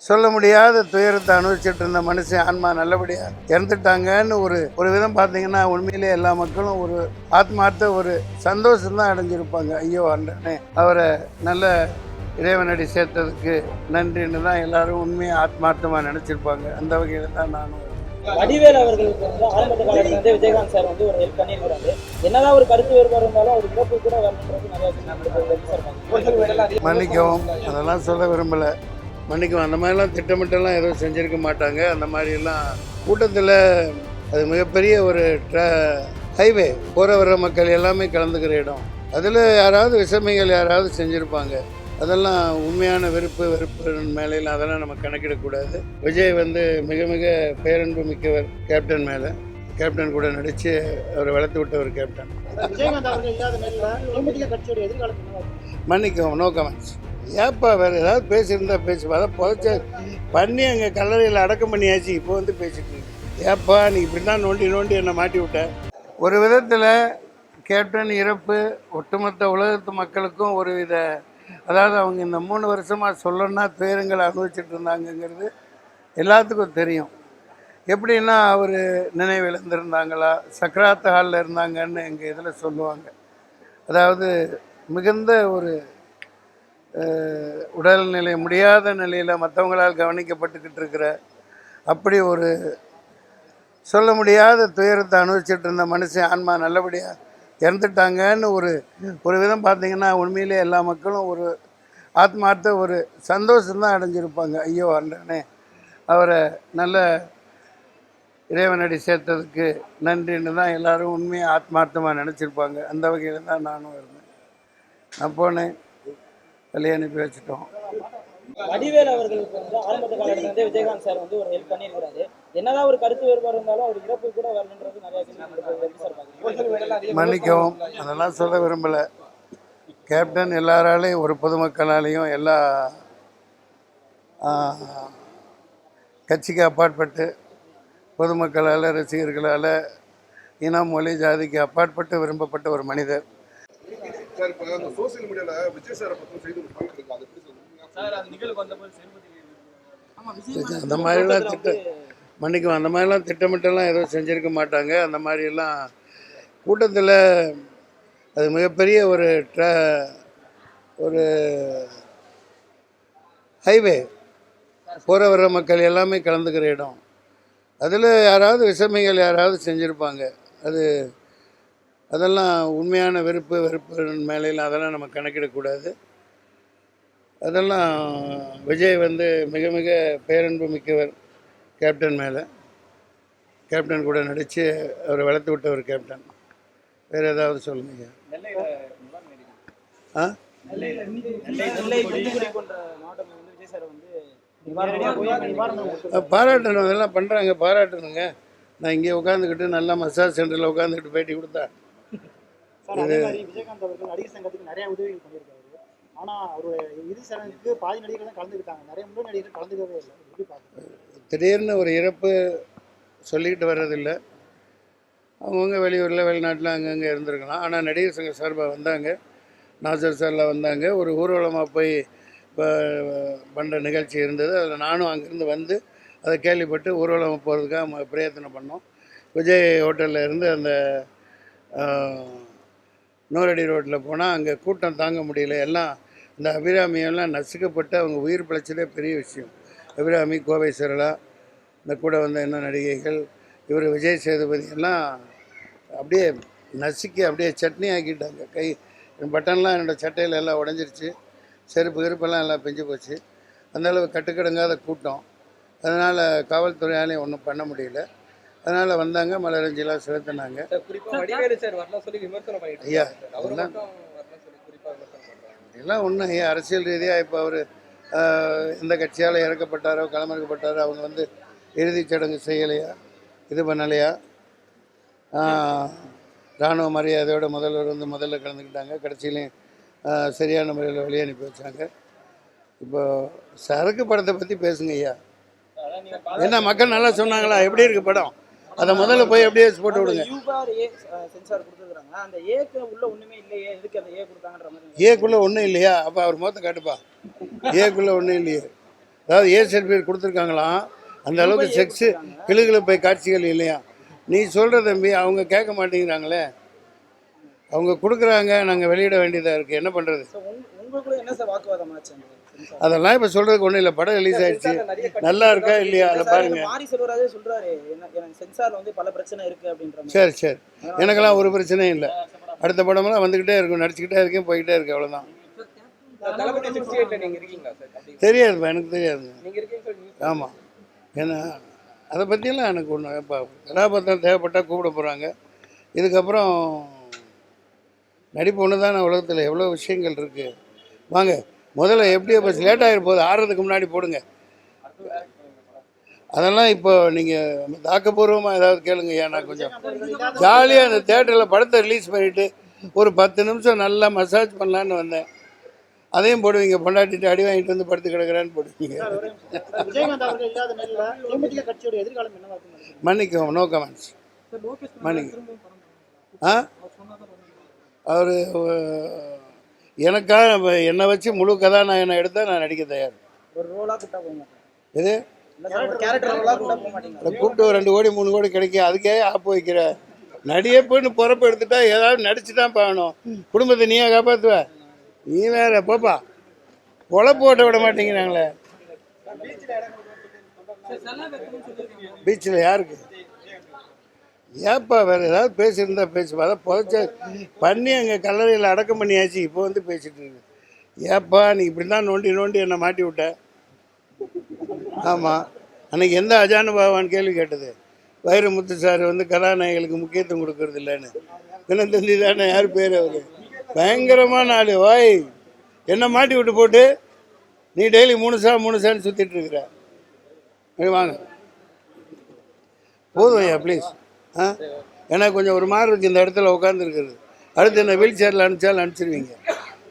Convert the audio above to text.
சொல்ல முடியாத துயரத்தை அனுபவிச்சுட்டு இருந்த மனுஷன் ஆன்மா நல்லபடியாக இறந்துட்டாங்கன்னு ஒரு விதம் பார்த்தீங்கன்னா உண்மையிலே எல்லா மக்களும் ஒரு ஆத்மார்த்த ஒரு சந்தோஷம்தான் அடைஞ்சிருப்பாங்க. ஐயோ அண்ணனே அவரை நல்ல இறைவனடி சேர்த்ததுக்கு நன்றின்னு தான் எல்லாரும் உண்மையாக ஆத்மார்த்தமாக நினச்சிருப்பாங்க. அந்த வகையில் தான் நானும் வடிவேல் அவர்களுக்கு வந்து ஆரம்ப காலத்துல வந்து விஜயகாந்த் சார் வந்து ஒரு ஹெல்ப் பண்ணியிருக்கிறாரு. என்னதான் ஒரு கருத்து வேறுபாடு இருந்தாலும் அவர் இறப்பு கூட வரணுன்றது நிறைய மன்னிக்கவும் அதெல்லாம் சொல்ல விரும்பலை. மன்னிக்கவும் அந்த மாதிரிலாம் திட்டமிட்டெல்லாம் எதுவும் செஞ்சுருக்க மாட்டாங்க. அந்த மாதிரிலாம் கூட்டத்தில் அது மிகப்பெரிய ஒரு ஹைவே போகிற வர மக்கள் எல்லாமே கலந்துக்கிற இடம். அதில் யாராவது விசமிகள் யாராவது செஞ்சுருப்பாங்க. அதெல்லாம் உண்மையான வெறுப்பு மேலையில் அதெல்லாம் நம்ம கணக்கிடக்கூடாது. விஜய் வந்து மிக மிக பேரன்பு மிக்கவர் கேப்டன் மேலே. கேப்டன் கூட நடித்து அவரை வளர்த்து விட்ட ஒரு கேப்டன். மன்னிக்கவும், நோ கமெண்ட்ஸ். ஏப்பா வேறு ஏதாவது பேசியிருந்தா பேசுவா. அதை புதைச்ச பண்ணி அங்கே கல்லறையில் அடக்கம் பண்ணியாச்சு. இப்போ வந்து பேசிட்டு இருக்கு. ஏப்பா நீ இப்படி தான் நோண்டி என்னை மாட்டி விட்ட. ஒரு விதத்தில் கேப்டன் இறப்பு ஒட்டுமொத்த உலகத்து மக்களுக்கும் ஒரு வித, அதாவது அவங்க இந்த 3 வருஷமாக சொல்லணும்னா துயரங்களை அனுபவிச்சுட்டு இருந்தாங்கங்கிறது எல்லாத்துக்கும் தெரியும். எப்படின்னா அவர் நினைவு இழந்திருந்தாங்களா, சக்கராத்த ஹாலில் இருந்தாங்கன்னு எங்கள் இதில் சொல்லுவாங்க. அதாவது மிகுந்த ஒரு உடல்நிலை முடியாத நிலையில் மற்றவங்களால் கவனிக்கப்பட்டுக்கிட்டு இருக்கிற அப்படி ஒரு சொல்ல முடியாத துயரத்தை அனுபவிச்சுட்டு இருந்த மனுஷன் ஆன்மா நல்லபடியாக இறந்துட்டாங்கன்னு ஒரு விதம் பார்த்தீங்கன்னா உண்மையிலே எல்லா மக்களும் ஒரு ஆத்மார்த்த ஒரு சந்தோஷம்தான் அடைஞ்சிருப்பாங்க. ஐயோ அண்ணனே அவரை நல்ல இறைவனடி சேர்த்ததுக்கு நன்றின்னு தான் எல்லாரும் உண்மையாக ஆத்மார்த்தமாக நினச்சிருப்பாங்க. அந்த வகையில் தான் நானும் இருந்தேன். நான் போனேன், வெளியே அனுப்பி வச்சுட்டோம். வடிவேல் அவர்களுக்கு வந்து ஆரம்ப காலத்துல வந்து விஜயகாந்த் சார் வந்து ஒரு ஹெல்ப் பண்ணியிருக்கிறாரு. என்னதான் ஒரு கருத்து வேறுபாடு இருந்தாலும் அவர் இறப்பு கூட வரணுன்றது நிறைய. மன்னிக்கவும் அதெல்லாம் சொல்ல விரும்பலை. கேப்டன் எல்லாராலையும் ஒரு பொதுமக்களாலேயும் எல்லா கட்சிக்கு அப்பாற்பட்டு பொதுமக்களால் ரசிகர்களால் இனம் மொழி ஜாதிக்கு அப்பாற்பட்டு விரும்பப்பட்ட ஒரு மனிதர். அந்த மாதிரிலாம் மன்னிக்கும் அந்த மாதிரிலாம் திட்டமிட்டெல்லாம் எதுவும் செஞ்சுருக்க மாட்டாங்க. அந்த மாதிரிலாம் கூட்டத்தில் அது மிகப்பெரிய ஒரு ஹைவே போகிற வர மக்கள் எல்லாமே கலந்துக்கிற இடம். அதில் யாராவது விசமிகள் யாராவது செஞ்சுருப்பாங்க. அதெல்லாம் உண்மையான வெறுப்பு மேலையில் அதெல்லாம் நம்ம கணக்கிடக்கூடாது. அதெல்லாம் விஜய் வந்து மிக மிக பேரன்பு மிக்கவர் கேப்டன் மேலே. கேப்டன் கூட நடித்து அவரை வளர்த்து விட்ட ஒரு கேப்டன். வேறு ஏதாவது சொல்லுங்க. பாராட்டணும், அதெல்லாம் பண்ணுறாங்க, பாராட்டணுங்க. நான் இங்கே உட்காந்துக்கிட்டு நல்லா மசாஜ் சென்டரில் உட்காந்துக்கிட்டு பேட்டி கொடுத்தா. விஜயகாந்த் அவர்கள் நடிகர் சங்கத்துக்கு நிறைய உதவிகள் பண்ணியிருக்காரு. ஆனால் அவருடைய இறுதி சடங்குக்கு பாதி நடிகர்கள் தான் கலந்துக்கிட்டாங்க, நிறைய முழு நடிகர்கள் கலந்துக்கவே இல்லை. திடீர்னு ஒரு இறப்பு சொல்லிக்கிட்டு வர்றதில்லை. அவங்கவுங்க வெளியூரில் வெளிநாட்டில் அங்கங்கே இருந்திருக்கலாம். ஆனால் நடிகர் சங்க சார்பாக வந்தாங்க, நாசர் சார்லாம் வந்தாங்க. ஒரு ஊர்வலமாக போய் பண்ணுற நிகழ்ச்சி இருந்தது. அதில் நானும் அங்கேருந்து வந்து அதை கேள்விப்பட்டு ஊர்வலமாக போகிறதுக்காக பிரயத்தனம் பண்ணோம். விஜய் ஹோட்டலில் இருந்து அந்த நூறடி ரோட்டில் போனால் அங்கே கூட்டம் தாங்க முடியல. எல்லாம் இந்த அபிராமியெல்லாம் நசுக்கப்பட்டு அவங்க உயிர் பிழைச்சதே பெரிய விஷயம். அபிராமி, கோவை சரளா, இந்த கூட வந்த என்ன நடிகைகள், இவர் விஜய் சேதுபதி எல்லாம் அப்படியே நசுக்கி அப்படியே சட்னி ஆக்கிட்டாங்க. பட்டன்லாம் என்னோடய சட்டையில் எல்லாம் உடஞ்சிருச்சு, செருப்பு கிருப்பெல்லாம் எல்லாம் பிஞ்சு போச்சு. அந்தளவு கட்டுக்கடங்காத கூட்டம். அதனால் காவல்துறையாலையும் ஒன்றும் பண்ண முடியல. அதனால் வந்தாங்க, மலரஞ்சிலாம் செலுத்தினாங்க. ஐயா எல்லாம் ஒன்றும் ஐயா அரசியல் ரீதியாக இப்போ அவர் எந்த கட்சியால் இறக்கப்பட்டாரோ களமிறக்கப்பட்டாரோ அவங்க வந்து இறுதிச் சடங்கு செய்யலையா, இது பண்ணலையா. இராணுவ மரியாதையோட முதல்வர் வந்து முதல்ல கலந்துக்கிட்டாங்க. கடைசியிலையும் சரியான முறையில் வெளியே அனுப்பி வச்சாங்க. இப்போ சரக்கு படத்தை பற்றி பேசுங்க ஐயா. என்ன மக்கள் நல்லா சொன்னாங்களா, எப்படி இருக்குது படம், அதை முதல்ல போய் அப்படியே போட்டு விடுங்க. ஏக்குள்ளே ஒன்றும் இல்லையா? அப்போ அவர் முகத்தை காட்டுப்பா. ஏக்குள்ளே ஒன்றும் இல்லையே. அதாவது ஏ சர்டிஃபிகேட் கொடுத்துருக்காங்களாம், அந்த அளவுக்கு செக்ஸு கிளுகிளுப்பை காட்சிகள் இல்லையா. நீ சொல்கிற தம்பி, அவங்க கேட்க மாட்டேங்கிறாங்களே, அவங்க கொடுக்குறாங்க, நாங்கள் வெளியிட வேண்டியதாக இருக்குது, என்ன பண்ணுறது. உங்களுக்குள்ள என்ன சார் வாக்குவாதம் ஆச்சு அந்த சென்சார்? அதெல்லாம் இப்போ சொல்கிறதுக்கு ஒன்றும் இல்லை, படம் ரிலீஸ் ஆயிடுச்சு, நல்லா இருக்கா இல்லையா அதை பாருங்க. மாரி செல்வராஜே சொல்றாரு, எனக்கு சென்சார்ல வந்து பல பிரச்சனை இருக்கு அப்படின்ற மாதிரி. சரி சரி, எனக்கெல்லாம் ஒரு பிரச்சனையும் இல்லை, அடுத்த படமெல்லாம் வந்துக்கிட்டே இருக்கும், நடிச்சுக்கிட்டே இருக்கேன், போய்கிட்டே இருக்கு, அவ்வளோதான். தளபதி 68 நீங்க இருக்கீங்களா சார்? தெரியாதுப்பா, எனக்கு தெரியாதுங்க. நீங்க இருக்கீங்க. ஆமாம், ஏன்னா அதை பற்றியெல்லாம் எனக்கு ஒன்று, இப்போ கதாபாத்திரம் தேவைப்பட்டால் கூப்பிட போகிறாங்க. இதுக்கப்புறம் நடிப்பு ஒன்று தான் உலகத்தில் எவ்வளோ விஷயங்கள் இருக்குது. வாங்க, முதல்ல எப்படியோ பஸ் லேட் ஆகிட போகுது, ஆடுறதுக்கு முன்னாடி போடுங்க. அதெல்லாம் இப்போ நீங்கள் தாக்கப்பூர்வமாக ஏதாவது கேளுங்க. ஏன்னா கொஞ்சம் ஜாலியாக அந்த தேட்டரில் படத்தை ரிலீஸ் பண்ணிவிட்டு ஒரு 10 நிமிஷம் நல்லா மசாஜ் பண்ணலான்னு வந்தேன். அதையும் போடுவீங்க, பொண்டாட்டிட்டு அடி வாங்கிட்டு வந்து படுத்து கிடக்குறான்னு போடுவீங்க. விஜயகாந்த் அவர்கள் இல்லாத நிலையில தேமுதிக கட்சியோட எதிர்காலம் என்னவா இருக்கும்? மன்னிக்கவும், நோ கமெண்ட்ஸ். மன்னிக்க அவர் எனக்காக என்னை வச்சு முழு கதாநாயகனை எடுத்தால் நான் நடிக்க தயார். ஒரு ரோலா கூட்டா போக மாட்டேன். இது ஒரு கேரக்டர் ரோலா கூட்டா போக மாட்டீங்க. கூப்பிட்டு ஒரு 2 கோடி 3 கோடி கிடைக்கும், அதுக்கே ஆப்பு வைக்கிற நடிகப்புன்னு பொறப்பு எடுத்துட்டா ஏதாவது நடிச்சு தான் பார்க்கணும். குடும்பத்தை நீயே காப்பாற்றுவ, நீ வேற போப்பா, பொழப்பு ஓட்ட விட மாட்டேங்கிறாங்களே. பீச்சில் யாருக்கு? ஏப்பா வேறு ஏதாவது பேசியிருந்தா பேசுவா, அதை புதைச்ச பண்ணி அங்கே கல்லறையில் அடக்கம் பண்ணியாச்சு, இப்போ வந்து பேசிட்டு இருக்கு. ஏப்பா நீ இப்படி தான் நோண்டி நோண்டி என்னை மாட்டி விட்ட. ஆமாம், அன்றைக்கி எந்த அஜானுபாவான்னு கேள்வி கேட்டது, வைரமுத்து சார் வந்து கதாநாயகிகளுக்கு முக்கியத்துவம் கொடுக்கறது இல்லைன்னு. தினத்தந்தி தானே, யார் பேர் அவர், பயங்கரமான ஆள். வாய் என்னை மாட்டி விட்டு போட்டு நீ டெய்லி 3 சான்னு சுற்றிட்டு இருக்கிற. வாங்க போதும் ஐயா ப்ளீஸ். எனக்கு கொஞ்சம் ஒரு மாதிரி இருக்குது இந்த இடத்துல உட்காந்துருக்குறது. அடுத்து என்ன வீல் சேரில் அனுப்பிச்சாலும் அனுப்பிச்சிருவீங்க.